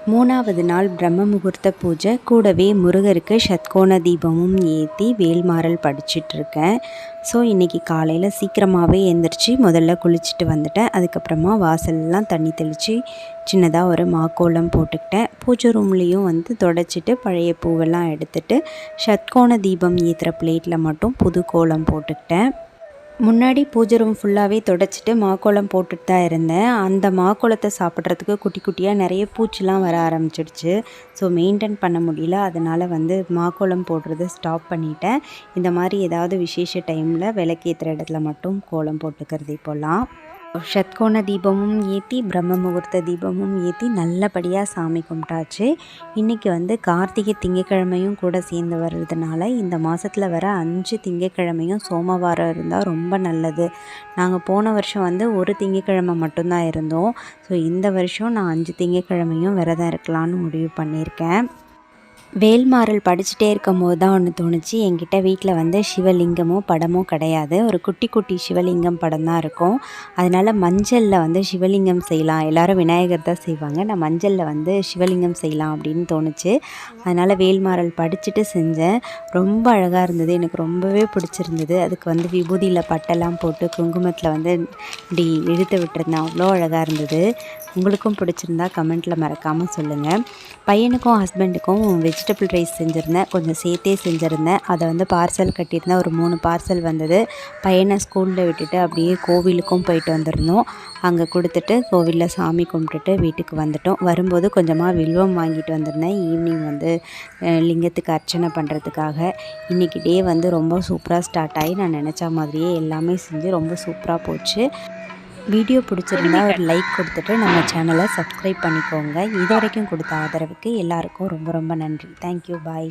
மூணாவது நாள் பிரம்ம முகூர்த்த பூஜை. கூடவே முருகருக்கு ஷட்கோண தீபமும் ஏற்றி வேல்மாறல் படிச்சிட்ருக்கேன். ஸோ இன்றைக்கி காலையில் சீக்கிரமாகவே எழுந்திரிச்சு முதல்ல குளிச்சுட்டு வந்துட்டேன். அதுக்கப்புறமா வாசல்லாம் தண்ணி தெளித்து சின்னதாக ஒரு மாக்கோலம் போட்டுக்கிட்டேன். பூஜை ரூம்லேயும் தொடச்சிட்டு பழைய பூவெல்லாம் எடுத்துகிட்டு ஷட்கோண தீபம் ஏற்றுற பிளேட்டில் மட்டும் புது கோலம் போட்டுக்கிட்டேன். முன்னாடி பூஜை ரூம் ஃபுல்லாகவே தொடச்சிட்டு மாக்கோலம் போட்டுட்டு தான் இருந்தேன். அந்த மாக்கோலத்தை சாப்பிட்றதுக்கு குட்டி குட்டியாக நிறைய பூச்சிலாம் வர ஆரம்பிச்சிடுச்சு. ஸோ மெயின்டைன் பண்ண முடியல. அதனால் மாக்கோலம் போடுறது ஸ்டாப் பண்ணிட்டேன். இந்த மாதிரி ஏதாவது விசேஷ டைமில் விளக்கேற்றுற இடத்துல மட்டும் கோலம் போட்டுக்கிறது இப்போல்லாம். ஷட்கோண தீபமும் ஏற்றி பிரம்ம முகூர்த்த தீபமும் ஏற்றி நல்லபடியாக சாமி கும்பிட்டாச்சு. இன்றைக்கி கார்த்திகை திங்கக்கிழமையும் கூட சேர்ந்து வர்றதுனால இந்த மாதத்தில் வர 5 திங்கக்கிழமையும் சோமவாரம் இருந்தால் ரொம்ப நல்லது. நாங்கள் போன வருஷம் ஒரு திங்கக்கிழமை மட்டும்தான் இருந்தோம். ஸோ இந்த வருஷம் நான் 5 திங்கக்கிழமையும் விரதம் இருக்கலான்னு முடிவு பண்ணியிருக்கேன். வேல்மாறல் படிச்சுட்டே இருக்கும்போது தான் ஒன்று தோணுச்சு. என்கிட்ட வீட்டில் சிவலிங்கமோ படமோ கிடையாது. ஒரு குட்டி குட்டி சிவலிங்கம் படம் தான் இருக்கும். அதனால் மஞ்சளில் சிவலிங்கம் செய்யலாம். எல்லோரும் விநாயகர் தான் செய்வாங்க. நான் மஞ்சளில் சிவலிங்கம் செய்யலாம் அப்படின்னு தோணுச்சு. அதனால் வேல்மாறல் படிச்சுட்டு செஞ்சேன். ரொம்ப அழகாக இருந்தது. எனக்கு ரொம்பவே பிடிச்சிருந்தது. அதுக்கு விபூதியில் பட்டெல்லாம் போட்டு குங்குமத்தில் இப்படி இழுத்து விட்டுருந்தேன். அவ்வளோ அழகாக இருந்தது. உங்களுக்கும் பிடிச்சிருந்தா கமெண்ட்டில் மறக்காமல் சொல்லுங்கள். பையனுக்கும் ஹஸ்பண்டுக்கும் வெஜிடபிள் ரைஸ் செஞ்சுருந்தேன். கொஞ்சம் சேர்த்தே செஞ்சுருந்தேன். அதை பார்சல் கட்டியிருந்தேன். ஒரு 3 பார்சல் வந்தது. பையனை ஸ்கூலில் விட்டுட்டு அப்படியே கோவிலுக்கும் போயிட்டு வந்துருந்தோம். அங்கே கொடுத்துட்டு கோவிலில் சாமி கும்பிட்டுட்டு வீட்டுக்கு வந்துட்டோம். வரும்போது கொஞ்சமாக வில்வம் வாங்கிட்டு வந்திருந்தேன். ஈவினிங் லிங்கத்துக்கு அர்ச்சனை பண்ணுறதுக்காக. இன்றைக்கி டே ரொம்ப சூப்பராக ஸ்டார்ட் ஆகி நான் நினச்ச மாதிரியே எல்லாமே செஞ்சு ரொம்ப சூப்பராக போச்சு. வீடியோ பிடிச்சிருந்தா ஒரு லைக் கொடுத்துட்டு நம்ம சேனலை சப்ஸ்கிரைப் பண்ணிக்கோங்க. இது வரைக்கும் கொடுத்த ஆதரவுக்கு எல்லாருக்கும் ரொம்ப ரொம்ப நன்றி. தேங்க்யூ. பாய்.